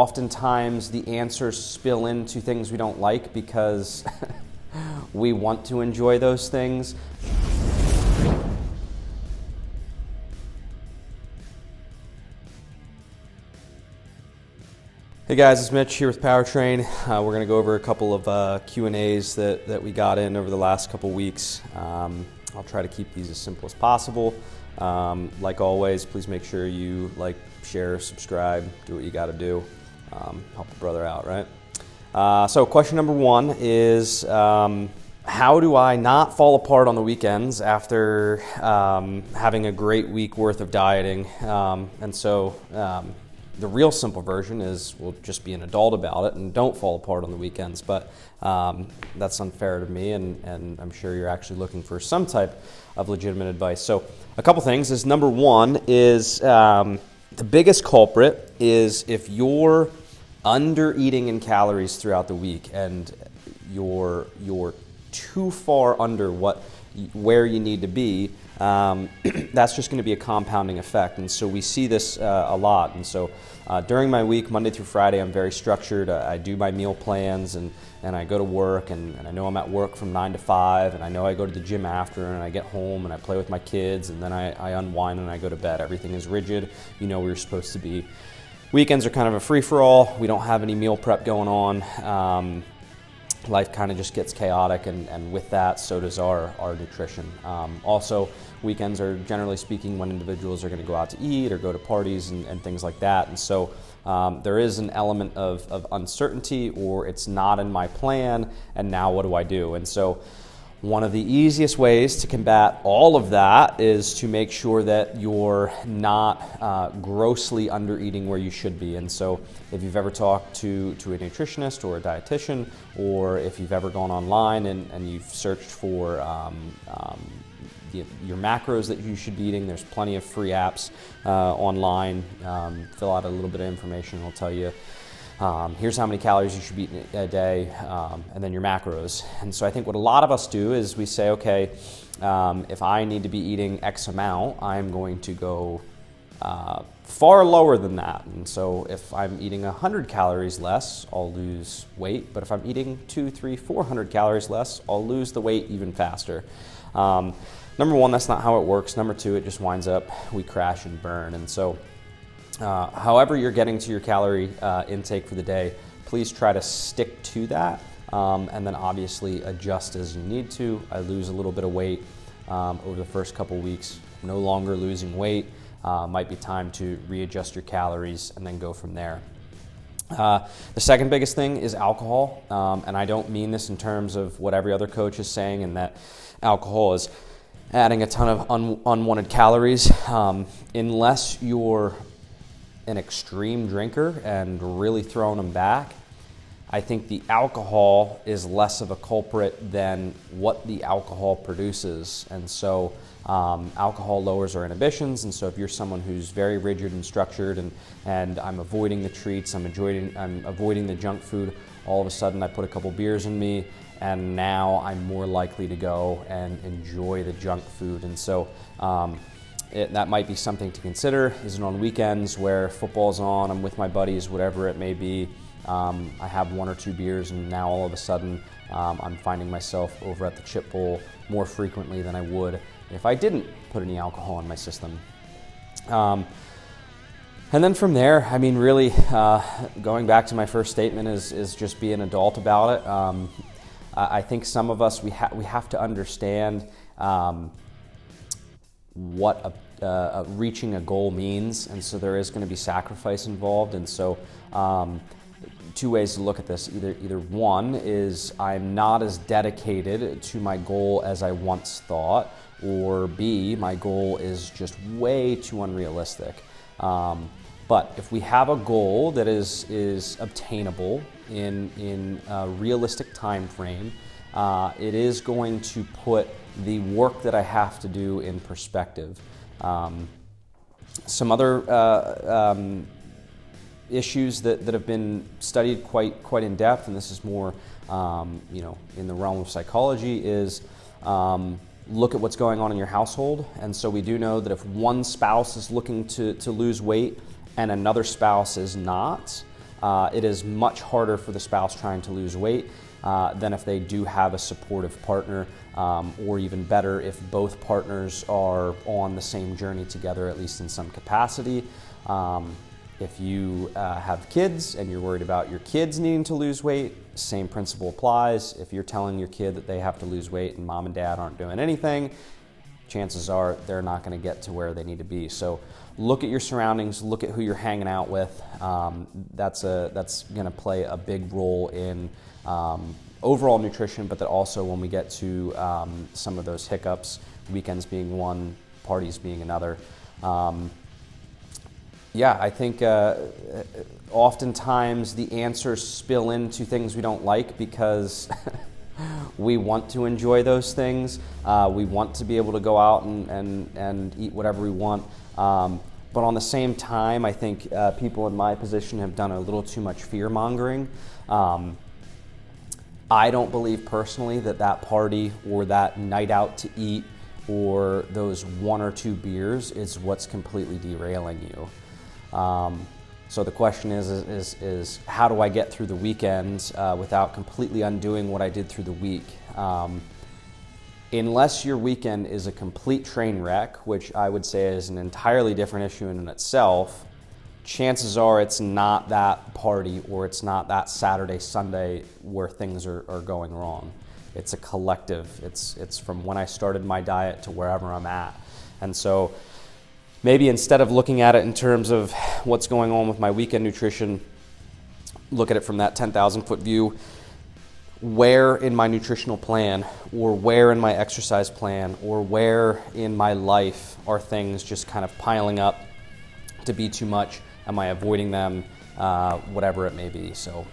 oftentimes the answers spill into things we don't like because we want to enjoy those things. Hey guys, it's Mitch here with Powertrain. We're going to go over a couple of Q&As that we got in over the last couple weeks. I'll try to keep these as simple as possible. Like always, please make sure you like, share, subscribe, do what you got to do. Help a brother out, right? So question number one is, how do I not fall apart on the weekends after having a great week worth of dieting? The real simple version is we'll just be an adult about it and don't fall apart on the weekends, but that's unfair to me, and I'm sure you're actually looking for some type of legitimate advice. So a couple things is, number one is the biggest culprit is if you're under eating in calories throughout the week and you're too far under where you need to be. That's just going to be a compounding effect, and so we see this a lot. And so during my week, Monday through Friday, I'm very structured. I do my meal plans, and I go to work, and I know I'm at work from 9 to 5, and I know I go to the gym after, and I get home and I play with my kids, and then I unwind and I go to bed. Everything is rigid, where you're supposed to be. Weekends are kind of a free-for-all. We don't have any meal prep going on. Life kind of just gets chaotic, and with that, so does our nutrition. Also, weekends are, generally speaking, when individuals are going to go out to eat or go to parties and things like that. And so there is an element of uncertainty, or it's not in my plan, and now what do I do? And so one of the easiest ways to combat all of that is to make sure that you're not grossly under eating where you should be. And so if you've ever talked to a nutritionist or a dietitian, or if you've ever gone online and you've searched for your macros that you should be eating, there's plenty of free apps online. Fill out a little bit of information, it'll tell you here's how many calories you should be eating a day, and then your macros. And so I think what a lot of us do is we say, okay, if I need to be eating X amount, I'm going to go far lower than that. And so if I'm eating 100 calories less, I'll lose weight. But if I'm eating 200, 300, 400 calories less, I'll lose the weight even faster. Number one, that's not how it works. Number two, it just winds up, we crash and burn. And so however you're getting to your calorie intake for the day, please try to stick to that, and then obviously adjust as you need to. I lose a little bit of weight over the first couple weeks, no longer losing weight. Might be time to readjust your calories and then go from there. The second biggest thing is alcohol, and I don't mean this in terms of what every other coach is saying, and that alcohol is adding a ton of unwanted calories. Unless you're an extreme drinker and really throwing them back, I think the alcohol is less of a culprit than what the alcohol produces. And so alcohol lowers our inhibitions, and so if you're someone who's very rigid and structured and I'm avoiding the treats, I'm avoiding the junk food, all of a sudden I put a couple beers in me, and now I'm more likely to go and enjoy the junk food. And so that might be something to consider. Is it on weekends where football's on, I'm with my buddies, whatever it may be, I have one or two beers, and now all of a sudden I'm finding myself over at the chip bowl more frequently than I would if I didn't put any alcohol in my system. And then from there, I mean, really, going back to my first statement is just be an adult about it. I think some of us, we have to understand what reaching a goal means, and so there is going to be sacrifice involved. And so two ways to look at this. Either one is I'm not as dedicated to my goal as I once thought, or B, my goal is just way too unrealistic. But if we have a goal that is obtainable in a realistic time frame, it is going to put the work that I have to do in perspective. Some other issues that have been studied quite in depth, and this is more in the realm of psychology, is look at what's going on in your household. And so we do know that if one spouse is looking to lose weight and another spouse is not, it is much harder for the spouse trying to lose weight than if they do have a supportive partner, or even better, if both partners are on the same journey together, at least in some capacity. If you have kids and you're worried about your kids needing to lose weight, same principle applies. If you're telling your kid that they have to lose weight and mom and dad aren't doing anything, chances are they're not going to get to where they need to be. So look at your surroundings, look at who you're hanging out with. That's going to play a big role in overall nutrition, but that also when we get to some of those hiccups, weekends being one, parties being another. Yeah, I think oftentimes the answers spill into things we don't like because we want to enjoy those things. We want to be able to go out and eat whatever we want. But on the same time, I think people in my position have done a little too much fear-mongering. I don't believe personally that party or that night out to eat or those 1 or 2 beers is what's completely derailing you. So the question is how do I get through the weekend without completely undoing what I did through the week? Unless your weekend is a complete train wreck, which I would say is an entirely different issue in itself, chances are it's not that party or it's not that Saturday, Sunday where things are going wrong. It's a collective. It's from when I started my diet to wherever I'm at. And so maybe instead of looking at it in terms of what's going on with my weekend nutrition, look at it from that 10,000 foot view. Where in my nutritional plan or where in my exercise plan or where in my life are things just kind of piling up to be too much? Am I avoiding them? Whatever it may be. So